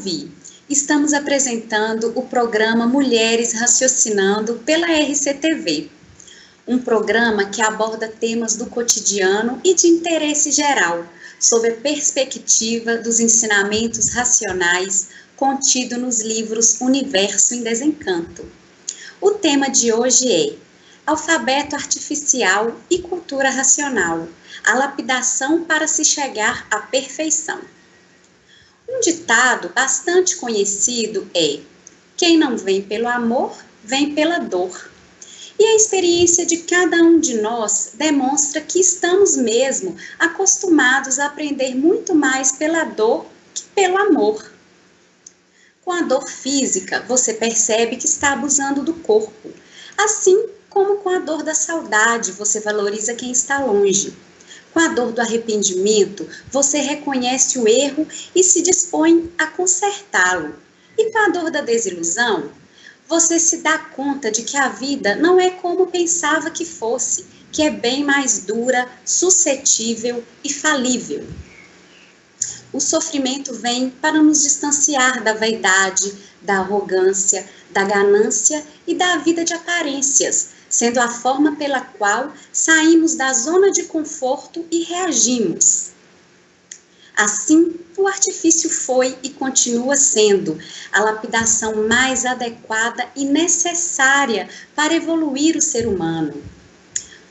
Vivi. Estamos apresentando o programa Mulheres Raciocinando pela RCTV. Um programa que aborda temas do cotidiano e de interesse geral, sob a perspectiva dos ensinamentos racionais contido nos livros Universo em Desencanto. O tema de hoje é Alfabeto Artificial e Cultura Racional, a lapidação para se chegar à perfeição. Um ditado bastante conhecido é: quem não vem pelo amor, vem pela dor. E a experiência de cada um de nós demonstra que estamos mesmo acostumados a aprender muito mais pela dor que pelo amor. Com a dor física, você percebe que está abusando do corpo. Assim como com a dor da saudade, você valoriza quem está longe. Com a dor do arrependimento, você reconhece o erro e se dispõe a consertá-lo. E com a dor da desilusão, você se dá conta de que a vida não é como pensava que fosse, que é bem mais dura, suscetível e falível. O sofrimento vem para nos distanciar da vaidade, da arrogância, da ganância e da vida de aparências, sendo a forma pela qual saímos da zona de conforto e reagimos. Assim, o artifício foi e continua sendo a lapidação mais adequada e necessária para evoluir o ser humano.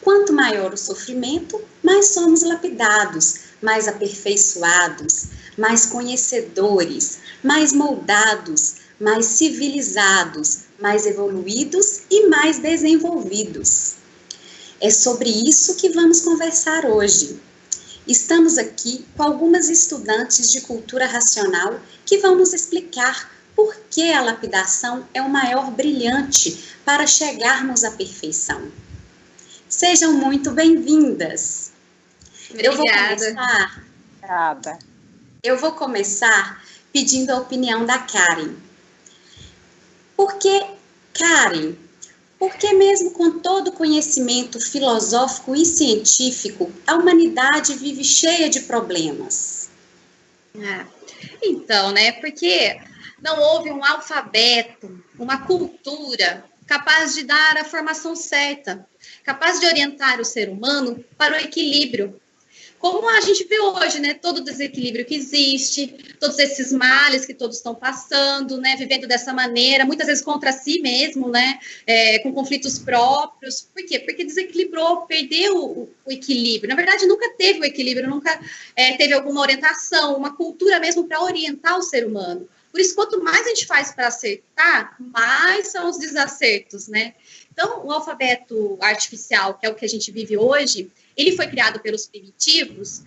Quanto maior o sofrimento, mais somos lapidados, mais aperfeiçoados, mais conhecedores, mais moldados, mais civilizados, mais evoluídos e mais desenvolvidos. É sobre isso que vamos conversar hoje. Estamos aqui com algumas estudantes de cultura racional que vão nos explicar por que a lapidação é o maior brilhante para chegarmos à perfeição. Sejam muito bem-vindas. Obrigada. Eu vou começar pedindo a opinião da Karen. Porque mesmo com todo o conhecimento filosófico e científico, a humanidade vive cheia de problemas? Então, porque não houve um alfabeto, uma cultura capaz de dar a formação certa, capaz de orientar o ser humano para o equilíbrio. Como a gente vê hoje, todo o desequilíbrio que existe, todos esses males que todos estão passando, vivendo dessa maneira, muitas vezes contra si mesmo, com conflitos próprios. Por quê? Porque desequilibrou, perdeu o equilíbrio. Na verdade, nunca teve o equilíbrio, nunca teve alguma orientação, uma cultura mesmo para orientar o ser humano. Por isso, quanto mais a gente faz para acertar, mais são os desacertos, Então, o alfabeto artificial, que é o que a gente vive hoje, ele foi criado pelos primitivos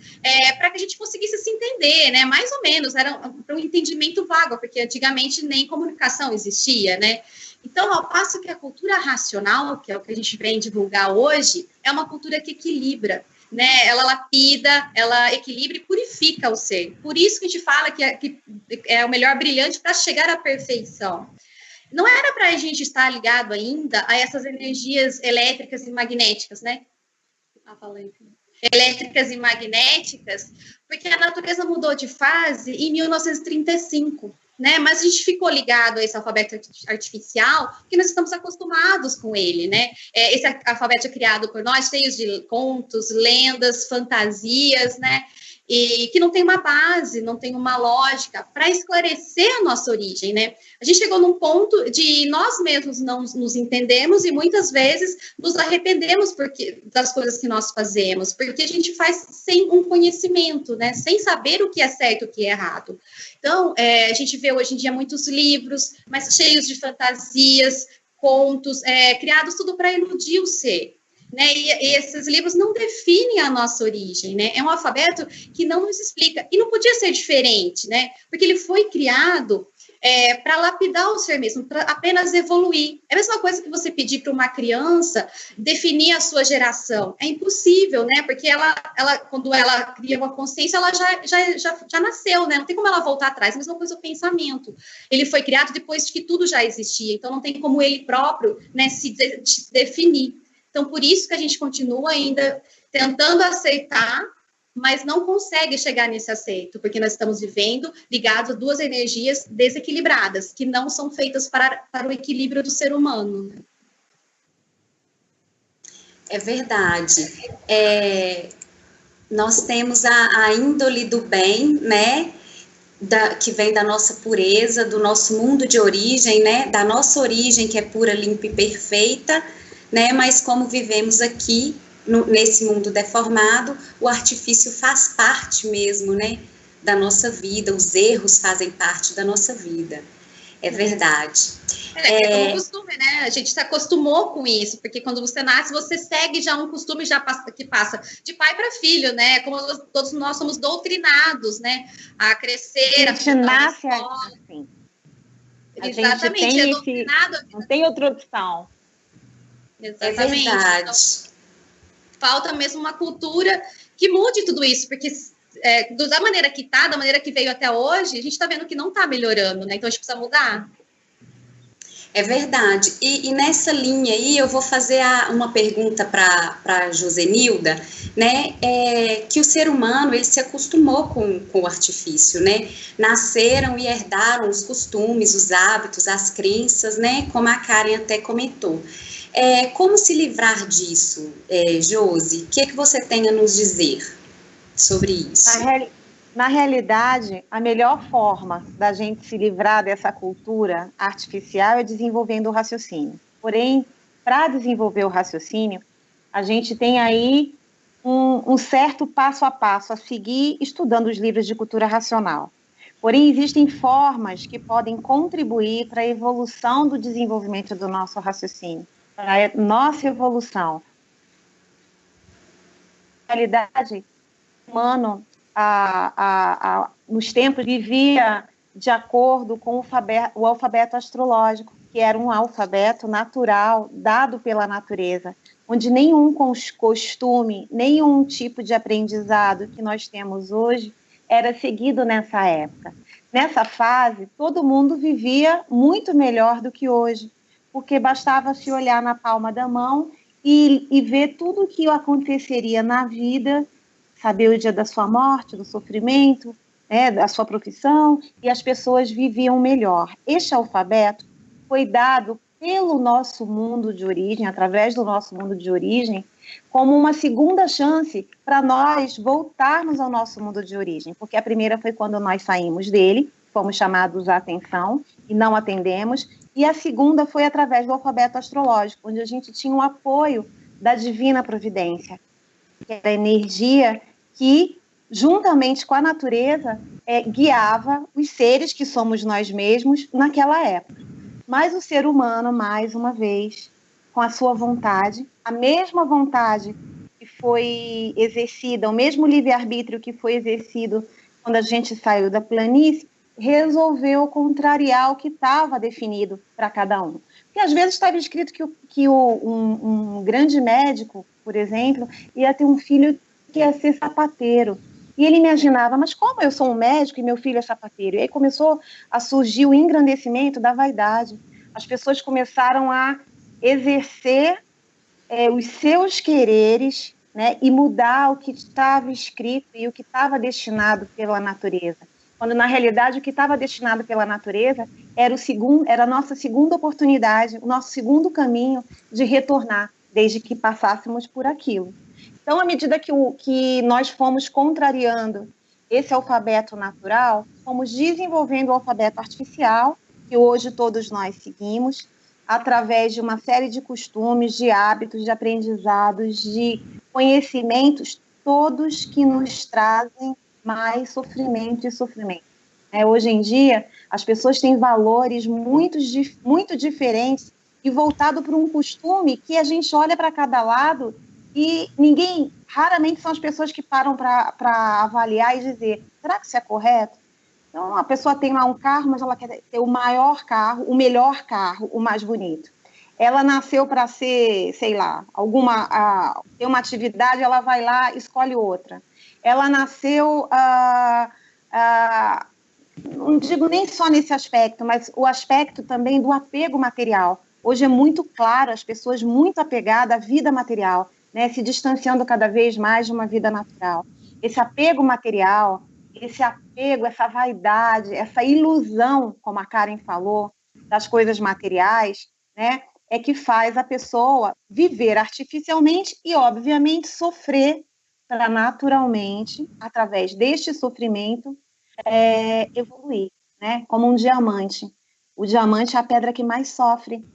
para que a gente conseguisse se entender, Mais ou menos, era para um entendimento vago, porque antigamente nem comunicação existia, Então, ao passo que a cultura racional, que é o que a gente vem divulgar hoje, é uma cultura que equilibra, Ela lapida, ela equilibra e purifica o ser. Por isso que a gente fala que é o melhor brilhante para chegar à perfeição. Não era para a gente estar ligado ainda a essas energias elétricas e magnéticas, Elétricas e magnéticas, porque a natureza mudou de fase em 1935, Mas a gente ficou ligado a esse alfabeto artificial porque nós estamos acostumados com ele, Esse alfabeto é criado por nós, cheio de contos, lendas, fantasias, E que não tem uma base, não tem uma lógica para esclarecer a nossa origem, A gente chegou num ponto de nós mesmos não nos entendemos e muitas vezes nos arrependemos das coisas que nós fazemos, porque a gente faz sem um conhecimento, Sem saber o que é certo e o que é errado. Então, a gente vê hoje em dia muitos livros, mas cheios de fantasias, contos, criados tudo para iludir o ser. E esses livros não definem a nossa origem, É um alfabeto que não nos explica. E não podia ser diferente, Porque ele foi criado para lapidar o ser mesmo, para apenas evoluir. É a mesma coisa que você pedir para uma criança definir a sua geração. É impossível, Porque ela, quando ela cria uma consciência, ela já nasceu, Não tem como ela voltar atrás. A mesma coisa o pensamento. Ele foi criado depois de que tudo já existia, então não tem como ele próprio se definir. Então, por isso que a gente continua ainda tentando aceitar mas não consegue chegar nesse aceito, porque nós estamos vivendo ligados a duas energias desequilibradas, que não são feitas para o equilíbrio do ser humano. É verdade. Nós temos a índole do bem, né? Que vem da nossa pureza, do nosso mundo de origem, né? Da nossa origem, que é pura, limpa e perfeita, né? Mas como vivemos aqui, nesse mundo deformado, o artifício faz parte mesmo, né? Da nossa vida, os erros fazem parte da nossa vida. É verdade. Como costume, né? A gente se acostumou com isso, porque quando você nasce, você segue já um costume que passa de pai para filho, né? Como todos nós somos doutrinados, né? A crescer, a gente nasce assim. Exatamente, é doutrinado. Não tem outra opção. Exatamente. É verdade. Então, falta mesmo uma cultura que mude tudo isso, porque da maneira que tá, da maneira que veio até hoje, a gente está vendo que não está melhorando, né? Então a gente precisa mudar. É verdade. E nessa linha aí, eu vou fazer uma pergunta para a Josenilda, né? Que o ser humano, ele se acostumou com o artifício, né? Nasceram e herdaram os costumes, os hábitos, as crenças, né? Como a Karen até comentou. Como se livrar disso, Josi? O que você tem a nos dizer sobre isso? Na realidade, a melhor forma da gente se livrar dessa cultura artificial é desenvolvendo o raciocínio. Porém, para desenvolver o raciocínio, a gente tem aí um certo passo a passo a seguir estudando os livros de cultura racional. Porém, existem formas que podem contribuir para a evolução do desenvolvimento do nosso raciocínio, para a nossa evolução. Na realidade, o humano, nos tempos, vivia de acordo com o alfabeto astrológico, que era um alfabeto natural, dado pela natureza, onde nenhum costume, nenhum tipo de aprendizado que nós temos hoje era seguido nessa época. Nessa fase, todo mundo vivia muito melhor do que hoje, porque bastava se olhar na palma da mão e ver tudo o que aconteceria na vida, saber o dia da sua morte, do sofrimento, né, da sua profissão, e as pessoas viviam melhor. Este alfabeto foi dado pelo nosso mundo de origem, através do nosso mundo de origem, como uma segunda chance para nós voltarmos ao nosso mundo de origem, porque a primeira foi quando nós saímos dele, fomos chamados à atenção e não atendemos, e a segunda foi através do alfabeto astrológico, onde a gente tinha um apoio da divina providência, que era a energia que, juntamente com a natureza, guiava os seres que somos nós mesmos naquela época. Mas o ser humano, mais uma vez, com a sua vontade, a mesma vontade que foi exercida, o mesmo livre-arbítrio que foi exercido quando a gente saiu da planície, resolveu contrariar o que estava definido para cada um. Porque às vezes estava escrito que um grande médico, por exemplo, ia ter um filho que ia ser sapateiro. E ele imaginava, mas como eu sou um médico e meu filho é sapateiro? E aí começou a surgir o engrandecimento da vaidade. As pessoas começaram a exercer os seus quereres, né, e mudar o que estava escrito e o que estava destinado pela natureza. Quando, na realidade, o que estava destinado pela natureza era a nossa segunda oportunidade, o nosso segundo caminho de retornar, desde que passássemos por aquilo. Então, à medida que nós fomos contrariando esse alfabeto natural, fomos desenvolvendo o alfabeto artificial, que hoje todos nós seguimos, através de uma série de costumes, de hábitos, de aprendizados, de conhecimentos, todos que nos trazem mais sofrimento e sofrimento. Hoje em dia, as pessoas têm valores muito diferentes e voltado para um costume que a gente olha para cada lado e raramente são as pessoas que param para avaliar e dizer, será que isso é correto? Então, a pessoa tem lá um carro, mas ela quer ter o maior carro, o melhor carro, o mais bonito. Ela nasceu para ser, sei lá, ter uma atividade, ela vai lá, escolhe outra. Ela nasceu, não digo nem só nesse aspecto, mas o aspecto também do apego material. Hoje é muito claro, as pessoas muito apegadas à vida material, né, se distanciando cada vez mais de uma vida natural. esse apego material, esse apego, essa vaidade, essa ilusão, como a Karen falou, das coisas materiais, né, é que faz a pessoa viver artificialmente e, obviamente, sofrer para naturalmente, através deste sofrimento, evoluir, né, como um diamante. O diamante é a pedra que mais sofre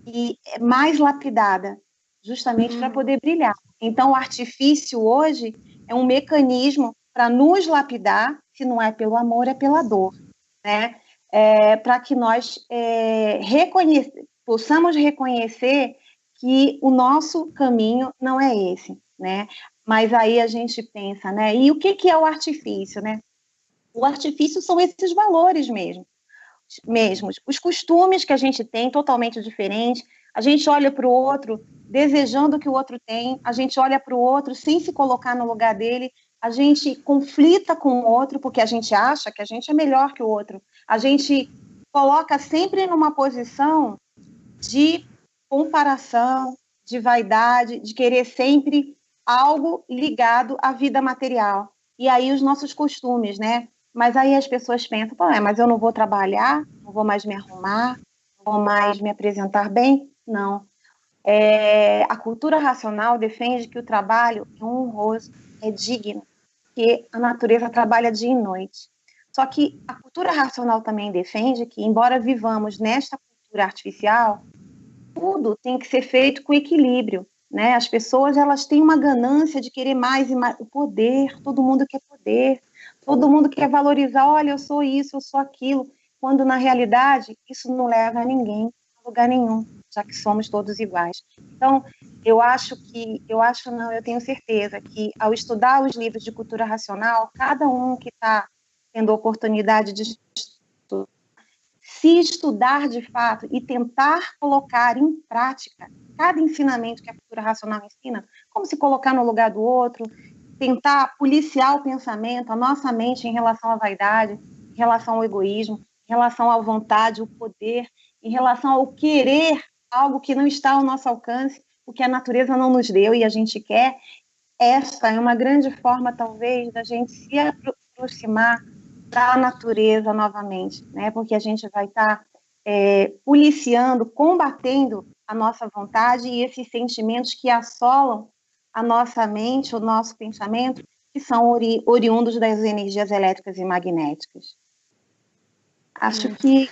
e é mais lapidada, justamente para poder brilhar. Então, o artifício hoje é um mecanismo para nos lapidar, se não é pelo amor, é pela dor, né? Para que nós possamos reconhecer que o nosso caminho não é esse, né? Mas aí a gente pensa, né? E o que é o artifício, né? O artifício são esses valores mesmos. Os costumes que a gente tem, totalmente diferentes. A gente olha para o outro desejando o que o outro tem, a gente olha para o outro sem se colocar no lugar dele, a gente conflita com o outro porque a gente acha que a gente é melhor que o outro. A gente coloca sempre numa posição de comparação, de vaidade, de querer sempre algo ligado à vida material. E aí os nossos costumes, né? Mas aí as pessoas pensam, mas eu não vou trabalhar, não vou mais me arrumar, não vou mais me apresentar bem? Não. A cultura racional defende que o trabalho é honroso, é digno, que a natureza trabalha dia e noite. Só que a cultura racional também defende que, embora vivamos nesta cultura artificial, tudo tem que ser feito com equilíbrio, né? As pessoas, elas têm uma ganância de querer mais e mais, o poder, todo mundo quer poder, todo mundo quer valorizar, olha, eu sou isso, eu sou aquilo, quando na realidade isso não leva a ninguém a lugar nenhum, já que somos todos iguais. Então, eu tenho certeza que ao estudar os livros de cultura racional, cada um que está tendo a oportunidade de estudar, se estudar de fato e tentar colocar em prática cada ensinamento que a cultura racional ensina, como se colocar no lugar do outro, tentar policiar o pensamento, a nossa mente em relação à vaidade, em relação ao egoísmo, em relação à vontade, o poder, em relação ao querer algo que não está ao nosso alcance, o que a natureza não nos deu e a gente quer. Esta é uma grande forma, talvez, da gente se aproximar da natureza novamente, né? Porque a gente vai estar policiando, combatendo a nossa vontade e esses sentimentos que assolam a nossa mente, o nosso pensamento, que são oriundos das energias elétricas e magnéticas. Acho que...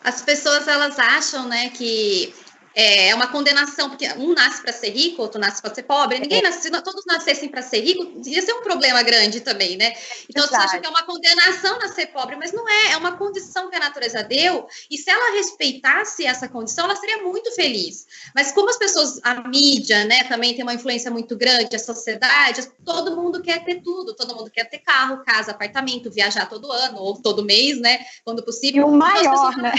As pessoas, elas acham, né, que é uma condenação, porque um nasce para ser rico, outro nasce para ser pobre. Ninguém nasce, se todos nascessem para ser rico, ia ser um problema grande também, né? Então, você acha que é uma condenação nascer pobre, mas não é uma condição que a natureza deu, e se ela respeitasse essa condição, ela seria muito feliz. Mas como as pessoas, a mídia, né, também tem uma influência muito grande, a sociedade, todo mundo quer ter tudo, todo mundo quer ter carro, casa, apartamento, viajar todo ano, ou todo mês, né, quando possível. E o maior, né?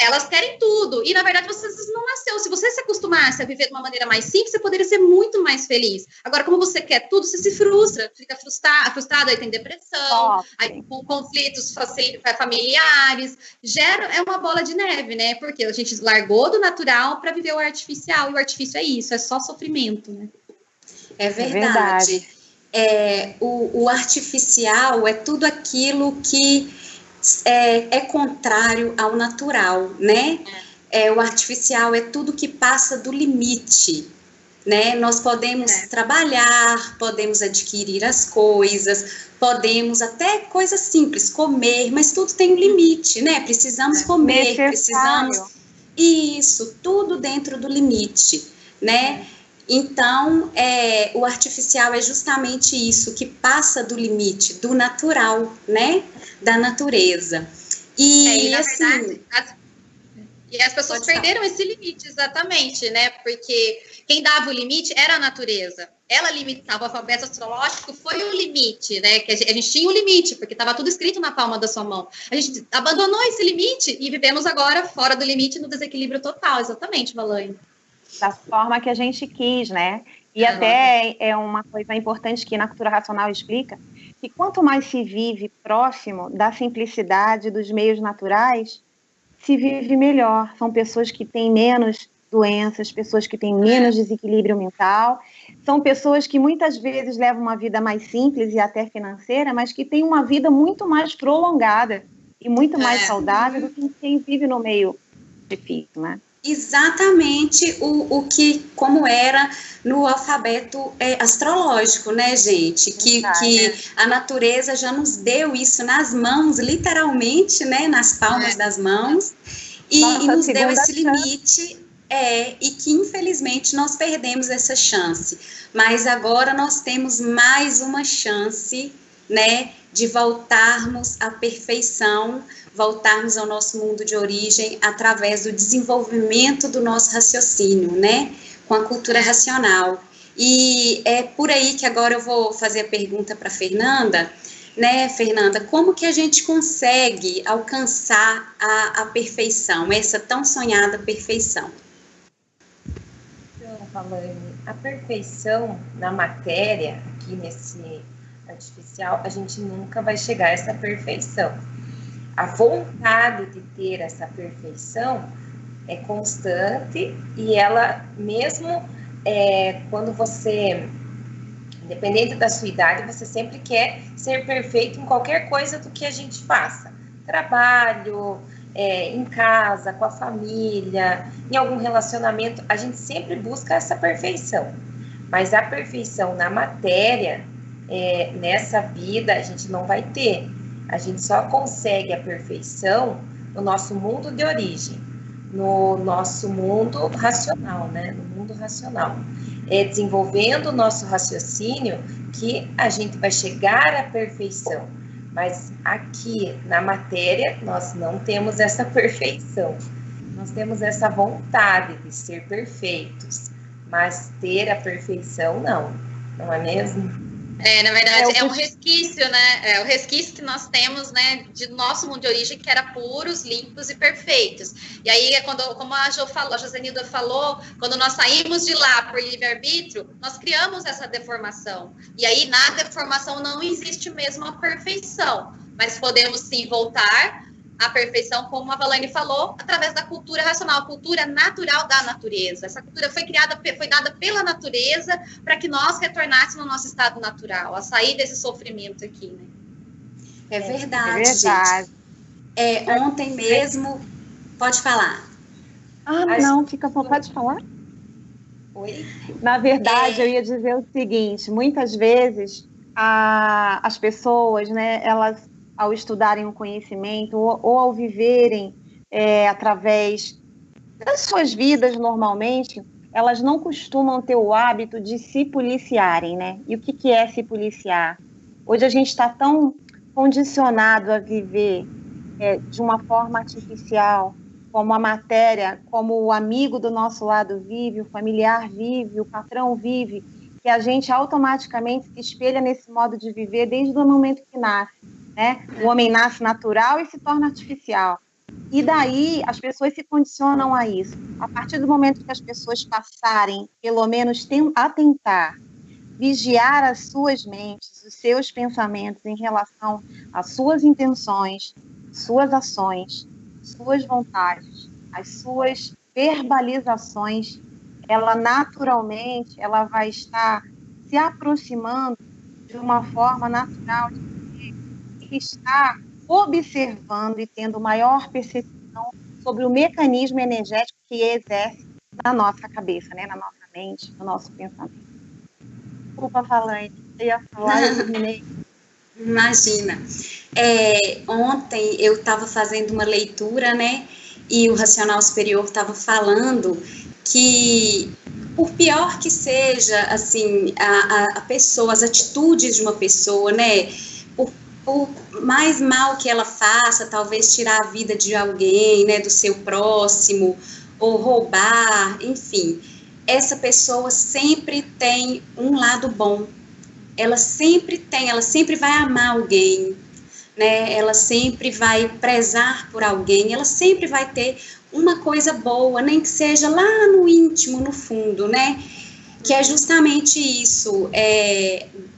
Elas querem tudo. E, na verdade, você não nasceu. Se você se acostumasse a viver de uma maneira mais simples, você poderia ser muito mais feliz. Agora, como você quer tudo, você se frustra. Fica frustrado, aí tem depressão, aí com conflitos familiares. É uma bola de neve, né? Porque a gente largou do natural para viver o artificial. E o artifício é isso, é só sofrimento, né? É verdade. O artificial é tudo aquilo que é contrário ao natural, né? O artificial é tudo que passa do limite, né? Nós podemos trabalhar, podemos adquirir as coisas, podemos até coisas simples, comer, mas tudo tem um limite, né? Precisamos comer, precisamos... Isso, tudo dentro do limite, né? Então, o artificial é justamente isso, que passa do limite, do natural, né? Da natureza. E na verdade, as pessoas perderam esse limite, exatamente, né? Porque quem dava o limite era a natureza. Ela limitava, o alfabeto astrológico foi o limite, né? Que a gente tinha um limite, porque estava tudo escrito na palma da sua mão. A gente abandonou esse limite e vivemos agora fora do limite, no desequilíbrio total. Exatamente, Valane. Da forma que a gente quis, né? E até é uma coisa importante que na cultura racional explica, que quanto mais se vive próximo da simplicidade dos meios naturais, se vive melhor. São pessoas que têm menos doenças, pessoas que têm menos desequilíbrio mental. São pessoas que muitas vezes levam uma vida mais simples e até financeira, mas que têm uma vida muito mais prolongada e muito mais saudável do que quem vive no meio difícil, né? Exatamente o que, como era no alfabeto astrológico, né, gente? Que a natureza já nos deu isso nas mãos, literalmente, né, nas palmas das mãos, e nos deu esse limite, e que infelizmente nós perdemos essa chance. Mas agora nós temos mais uma chance, né, de voltarmos à perfeição, voltarmos ao nosso mundo de origem através do desenvolvimento do nosso raciocínio, né, com a cultura racional. E é por aí que agora eu vou fazer a pergunta para a Fernanda, né, Fernanda, como que a gente consegue alcançar a perfeição, essa tão sonhada perfeição? Então, Valane, a perfeição na matéria, aqui nesse artificial, a gente nunca vai chegar a essa perfeição. A vontade de ter essa perfeição é constante e ela, mesmo quando você, independente da sua idade, você sempre quer ser perfeito em qualquer coisa do que a gente faça. Trabalho, em casa, com a família, em algum relacionamento, a gente sempre busca essa perfeição. Mas a perfeição na matéria, nessa vida, a gente não vai ter. A gente só consegue a perfeição no nosso mundo de origem, no nosso mundo racional, né? No mundo racional. Desenvolvendo o nosso raciocínio que a gente vai chegar à perfeição. Mas aqui na matéria nós não temos essa perfeição. Nós temos essa vontade de ser perfeitos, mas ter a perfeição não é mesmo? Na verdade, é um resquício, né? É o resquício que nós temos, né, de nosso mundo de origem, que era puros, limpos e perfeitos. E aí, como a Josenilda falou, quando nós saímos de lá por livre-arbítrio, nós criamos essa deformação. E aí, na deformação não existe mesmo a perfeição, mas podemos sim voltar à perfeição, como a Valane falou, através da cultura racional, a cultura natural da natureza. Essa cultura foi dada pela natureza para que nós retornássemos ao nosso estado natural, a sair desse sofrimento aqui, né? É verdade, gente. Ontem mesmo... Pode falar. Não, fica à vontade de falar. Oi? Na verdade, eu ia dizer o seguinte, muitas vezes as pessoas, né, elas, ao estudarem um conhecimento ou ao viverem através das suas vidas normalmente, elas não costumam ter o hábito de se policiarem, né? E o que é se policiar? Hoje a gente está tão condicionado a viver de uma forma artificial, como a matéria, como o amigo do nosso lado vive, o familiar vive, o patrão vive, que a gente automaticamente se espelha nesse modo de viver desde o momento que nasce. Né? O homem nasce natural e se torna artificial. E daí as pessoas se condicionam a isso. A partir do momento que as pessoas passarem, pelo menos a tentar vigiar as suas mentes, os seus pensamentos em relação às suas intenções, suas ações, suas vontades, as suas verbalizações, ela naturalmente vai estar se aproximando de uma forma natural de estar observando e tendo maior percepção sobre o mecanismo energético que exerce na nossa cabeça, né? Na nossa mente, no nosso pensamento. Desculpa, Valane, eu ia falar, eu terminei. Imagina. Ontem eu estava fazendo uma leitura, né? E o Racional Superior estava falando que, por pior que seja, assim, a pessoa, as atitudes de uma pessoa, né? Por mais mal que ela faça, talvez tirar a vida de alguém, né, do seu próximo, ou roubar, enfim, essa pessoa sempre tem um lado bom. Ela sempre vai amar alguém, né? Ela sempre vai prezar por alguém, ela sempre vai ter uma coisa boa, nem que seja lá no íntimo, no fundo, né? Que é justamente isso,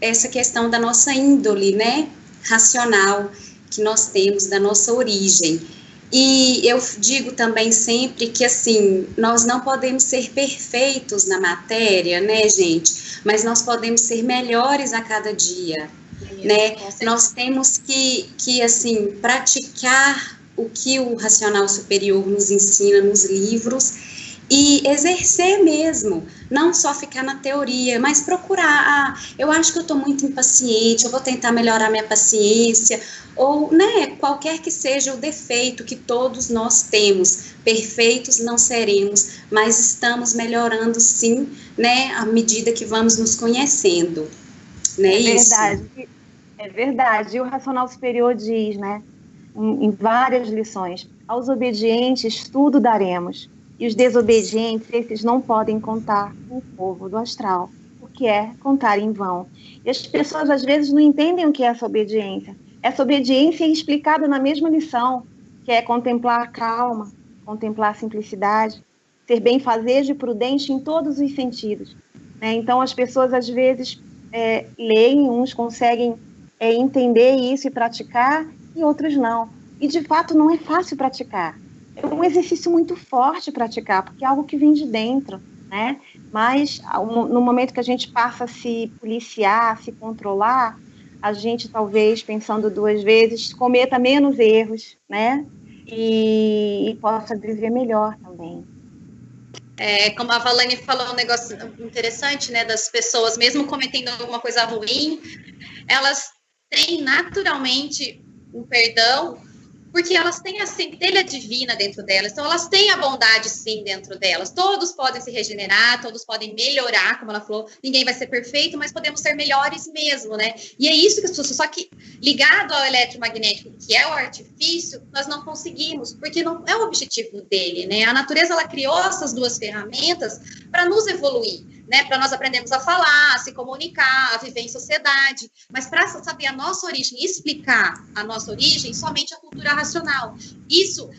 essa questão da nossa índole, né? Racional que nós temos, da nossa origem. E eu digo também sempre que, assim, nós não podemos ser perfeitos na matéria, né, gente? Mas nós podemos ser melhores a cada dia, né? Nós temos que, assim, praticar o que o Racional Superior nos ensina nos livros e exercer mesmo, não só ficar na teoria, mas procurar, eu acho que eu estou muito impaciente, eu vou tentar melhorar minha paciência, ou, né, qualquer que seja o defeito que todos nós temos, perfeitos não seremos, mas estamos melhorando sim, né, à medida que vamos nos conhecendo, né, verdade, é verdade, e o Racional Superior diz, né, em várias lições, aos obedientes tudo daremos, e os desobedientes, esses não podem contar com o povo do astral, porque é contar em vão. E as pessoas, às vezes, não entendem o que é essa obediência. Essa obediência é explicada na mesma lição, que é contemplar a calma, contemplar a simplicidade, ser benfazejo e prudente em todos os sentidos. Então, as pessoas, às vezes, leem, uns conseguem entender isso e praticar, e outros não. E, de fato, não é fácil praticar. É um exercício muito forte praticar, porque é algo que vem de dentro, né? Mas no momento que a gente passa a se policiar, a se controlar, a gente talvez, pensando duas vezes, cometa menos erros, né? E possa viver melhor também. Como a Valane falou, um negócio interessante, né? Das pessoas, mesmo cometendo alguma coisa ruim, elas têm naturalmente um perdão, porque elas têm a centelha divina dentro delas, então elas têm a bondade sim dentro delas, todos podem se regenerar, todos podem melhorar, como ela falou, ninguém vai ser perfeito, mas podemos ser melhores mesmo, né, e é isso que as pessoas, só que ligado ao eletromagnético, que é o artifício, nós não conseguimos, porque não é o objetivo dele, né, a natureza, ela criou essas duas ferramentas para nos evoluir, né, para nós aprendermos a falar, a se comunicar, a viver em sociedade, mas para saber a nossa origem, explicar a nossa origem, somente a cultura racional. Isso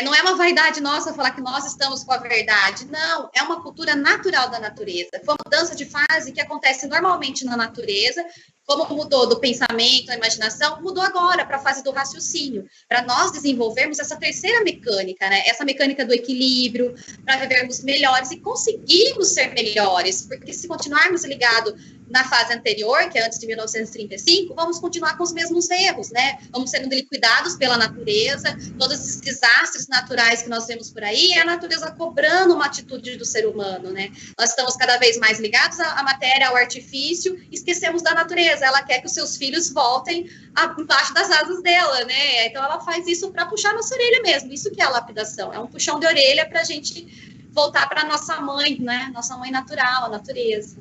não é uma vaidade nossa falar que nós estamos com a verdade, não, é uma cultura natural da natureza, foi uma mudança de fase que acontece normalmente na natureza, como mudou do pensamento, a imaginação, mudou agora para a fase do raciocínio, para nós desenvolvermos essa terceira mecânica, né? Essa mecânica do equilíbrio, para vivermos melhores e conseguirmos ser melhores, porque se continuarmos ligados na fase anterior, que é antes de 1935, vamos continuar com os mesmos erros, né? Vamos sendo liquidados pela natureza, todos esses desastres naturais que nós vemos por aí, é a natureza cobrando uma atitude do ser humano, né? Nós estamos cada vez mais ligados à matéria, ao artifício, esquecemos da natureza, ela quer que os seus filhos voltem embaixo das asas dela, né? Então ela faz isso para puxar nossa orelha mesmo, isso que é a lapidação, é um puxão de orelha para a gente voltar para nossa mãe, né? Nossa mãe natural, a natureza.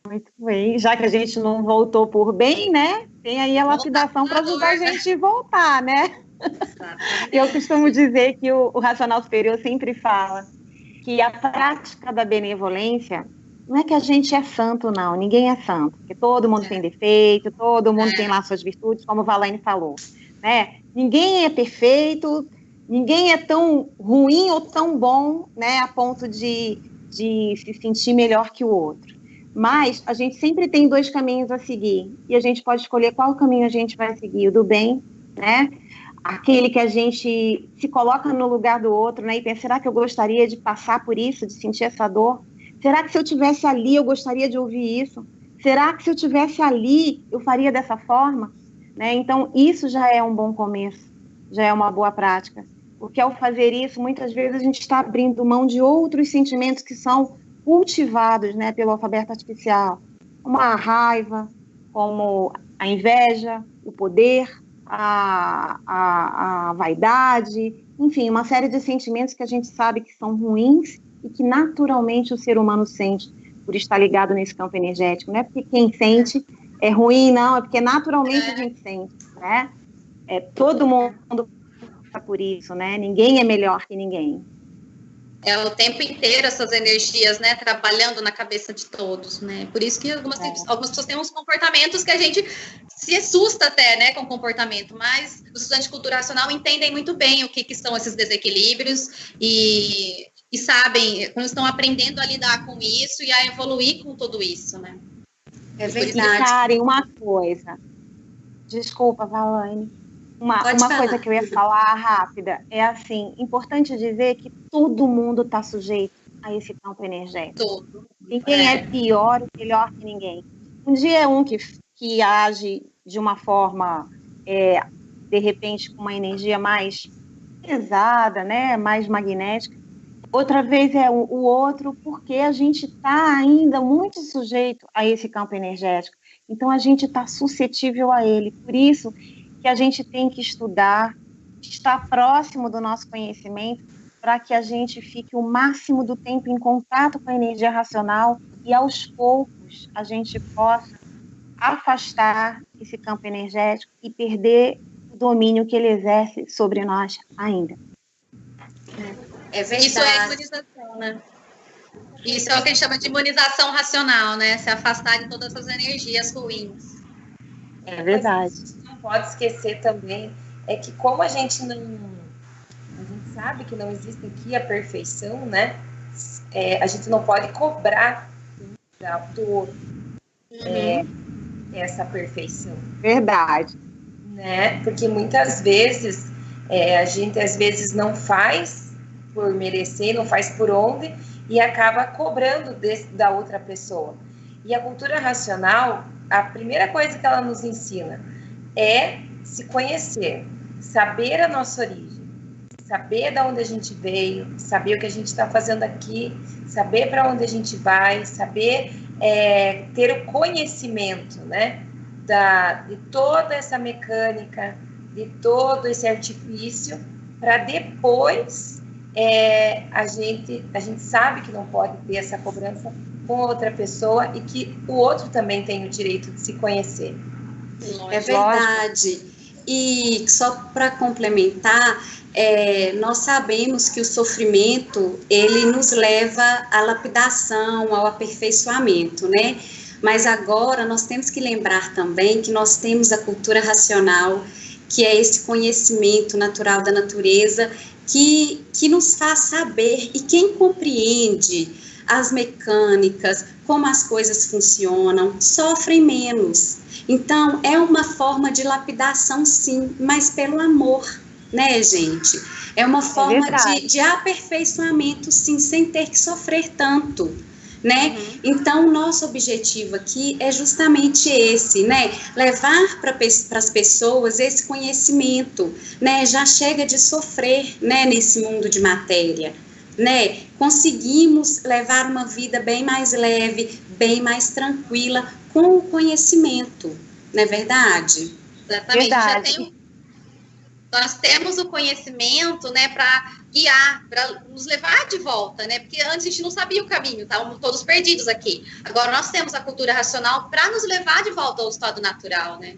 Muito bem, já que a gente não voltou por bem, né? Tem aí a lapidação para ajudar a gente a voltar, né? Eu costumo dizer que o Racional Superior sempre fala que a prática da benevolência não é que a gente é santo, não. Ninguém é santo, porque todo mundo tem defeito, todo mundo tem lá suas virtudes, como a Valane falou, né? Ninguém é perfeito, ninguém é tão ruim ou tão bom, né, a ponto de se sentir melhor que o outro. Mas a gente sempre tem dois caminhos a seguir, e a gente pode escolher qual caminho a gente vai seguir, o do bem, né? Aquele que a gente se coloca no lugar do outro, né? E pensa, será que eu gostaria de passar por isso, de sentir essa dor? Será que se eu estivesse ali, eu gostaria de ouvir isso? Será que se eu estivesse ali, eu faria dessa forma? Né? Então, isso já é um bom começo, já é uma boa prática. Porque ao fazer isso, muitas vezes a gente está abrindo mão de outros sentimentos que são cultivados, né, pelo alfabeto artificial, como a raiva, como a inveja, o poder, a vaidade, enfim, uma série de sentimentos que a gente sabe que são ruins e que naturalmente o ser humano sente por estar ligado nesse campo energético. Não é porque quem sente é ruim, não, é porque naturalmente a gente sente, né? Todo mundo passa por isso, né? Ninguém é melhor que ninguém. É o tempo inteiro essas energias, né, trabalhando na cabeça de todos, né? Por isso que algumas pessoas têm uns comportamentos que a gente se assusta até, né, com o comportamento, mas os estudantes de cultura racional entendem muito bem o que são esses desequilíbrios e sabem, quando estão aprendendo a lidar com isso e a evoluir com tudo isso, né? É verdade. E, Karen, uma coisa. Desculpa, Valane. Uma coisa que eu ia falar rápida é assim, importante dizer que todo mundo está sujeito a esse campo energético. Todo. Ninguém é pior ou melhor que ninguém. Um dia é um que age de uma forma, de repente, com uma energia mais pesada, né, mais magnética. Outra vez é o outro, porque a gente está ainda muito sujeito a esse campo energético. Então, a gente está suscetível a ele. Por isso que a gente tem que estudar, estar próximo do nosso conhecimento, para que a gente fique o máximo do tempo em contato com a energia racional e, aos poucos, a gente possa afastar esse campo energético e perder o domínio que ele exerce sobre nós ainda. É verdade. Isso é imunização, né? Isso é o que a gente chama de imunização racional, né? Se afastar de todas essas energias ruins. É verdade. Mas a gente não pode esquecer também é que como a gente sabe que não existe aqui a perfeição, né? A gente não pode cobrar do outro essa perfeição. Verdade. Né? Porque muitas vezes a gente às vezes não faz por merecer, não faz por onde e acaba cobrando da outra pessoa. E a cultura racional, a primeira coisa que ela nos ensina é se conhecer, saber a nossa origem, saber de onde a gente veio, saber o que a gente está fazendo aqui, saber para onde a gente vai, saber ter o conhecimento, né, de toda essa mecânica, de todo esse artifício, para depois a gente sabe que não pode ter essa cobrança com outra pessoa e que o outro também tem o direito de se conhecer. É verdade. E só para complementar, nós sabemos que o sofrimento, ele nos leva à lapidação, ao aperfeiçoamento, né? Mas agora nós temos que lembrar também que nós temos a cultura racional, que é esse conhecimento natural da natureza, que nos faz saber, e quem compreende as mecânicas, como as coisas funcionam, sofrem menos. Então, é uma forma de lapidação, sim, mas pelo amor, né, gente? É uma forma de aperfeiçoamento, sim, sem ter que sofrer tanto, né? Então, o nosso objetivo aqui é justamente esse, né? Levar para as pessoas esse conhecimento, né? Já chega de sofrer, né, nesse mundo de matéria, né? Conseguimos levar uma vida bem mais leve, bem mais tranquila, com o conhecimento, não é verdade? Exatamente. Verdade. Nós temos o conhecimento, né, para guiar, para nos levar de volta, né? Porque antes a gente não sabia o caminho, estávamos todos perdidos aqui. Agora nós temos a cultura racional para nos levar de volta ao estado natural, né?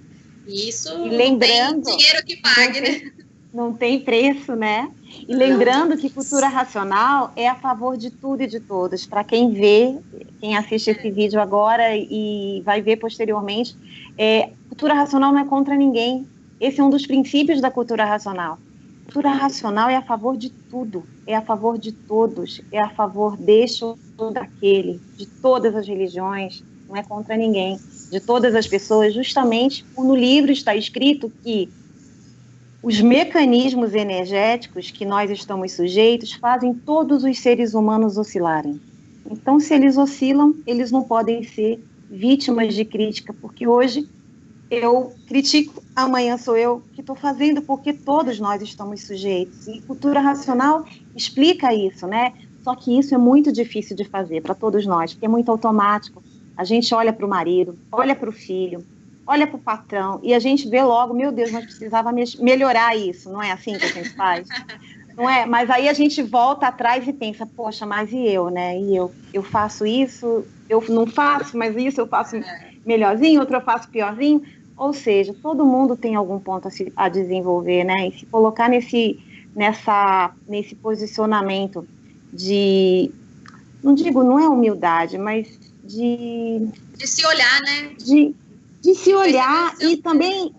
E isso não tem dinheiro que pague, né? Não tem preço, né? E lembrando que cultura racional é a favor de tudo e de todos. Para quem vê, quem assiste esse vídeo agora e vai ver posteriormente, cultura racional não é contra ninguém. Esse é um dos princípios da cultura racional. Cultura racional é a favor de tudo, é a favor de todos, é a favor deste ou daquele, de todas as religiões, não é contra ninguém, de todas as pessoas, justamente no livro está escrito que os mecanismos energéticos que nós estamos sujeitos fazem todos os seres humanos oscilarem. Então, se eles oscilam, eles não podem ser vítimas de crítica, porque hoje eu critico, amanhã sou eu que estou fazendo, porque todos nós estamos sujeitos. E cultura racional explica isso, né? Só que isso é muito difícil de fazer para todos nós, porque é muito automático. A gente olha para o marido, olha para o filho, olha para o patrão, e a gente vê logo, meu Deus, nós precisávamos melhorar isso, não é assim que a gente faz? Não é? Mas aí a gente volta atrás e pensa, poxa, mas e eu, né? E eu faço isso, eu não faço, mas isso eu faço melhorzinho, outro eu faço piorzinho. Ou seja, todo mundo tem algum ponto a desenvolver, né? E se colocar nesse posicionamento de, não digo, não é humildade, mas de se olhar, né? De se olhar e também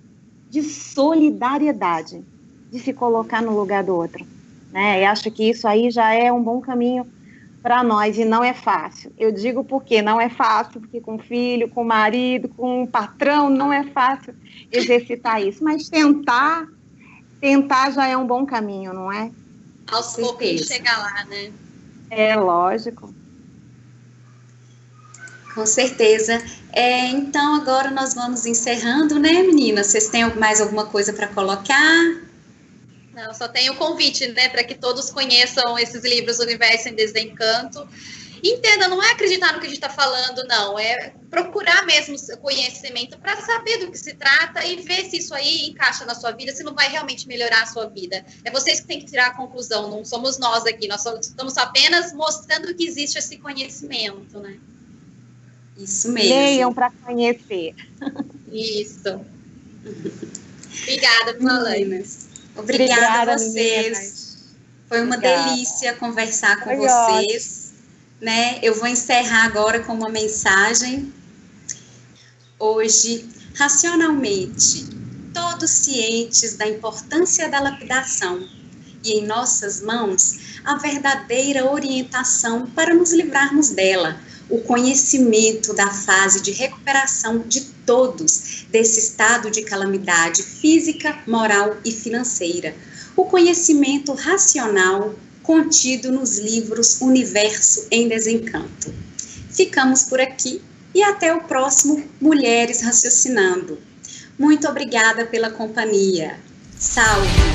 de solidariedade, de se colocar no lugar do outro, né? E acho que isso aí já é um bom caminho para nós, e não é fácil. Eu digo porque não é fácil, porque com filho, com marido, com patrão, não é fácil exercitar isso, mas tentar tentar já é um bom caminho, não é? Aos poucos chegar lá, né? É, lógico. Com certeza. Então, agora nós vamos encerrando, né, meninas? Vocês têm mais alguma coisa para colocar? Não, só tem o convite, né, para que todos conheçam esses livros Universo em Desencanto. Entenda, não é acreditar no que a gente está falando, não. É procurar mesmo conhecimento para saber do que se trata e ver se isso aí encaixa na sua vida, se não vai realmente melhorar a sua vida. É vocês que têm que tirar a conclusão, não somos nós aqui. Nós estamos apenas mostrando que existe esse conhecimento, né? Isso mesmo. Leiam para conhecer. Isso. Obrigada, meninas. Obrigada a vocês. Meninas. Foi uma delícia conversar com vocês. Né? Eu vou encerrar agora com uma mensagem. Hoje, racionalmente, todos cientes da importância da lapidação e em nossas mãos a verdadeira orientação para nos livrarmos dela, o conhecimento da fase de recuperação de todos desse estado de calamidade física, moral e financeira, o conhecimento racional contido nos livros Universo em Desencanto. Ficamos por aqui e até o próximo Mulheres Raciocinando. Muito obrigada pela companhia. Salve!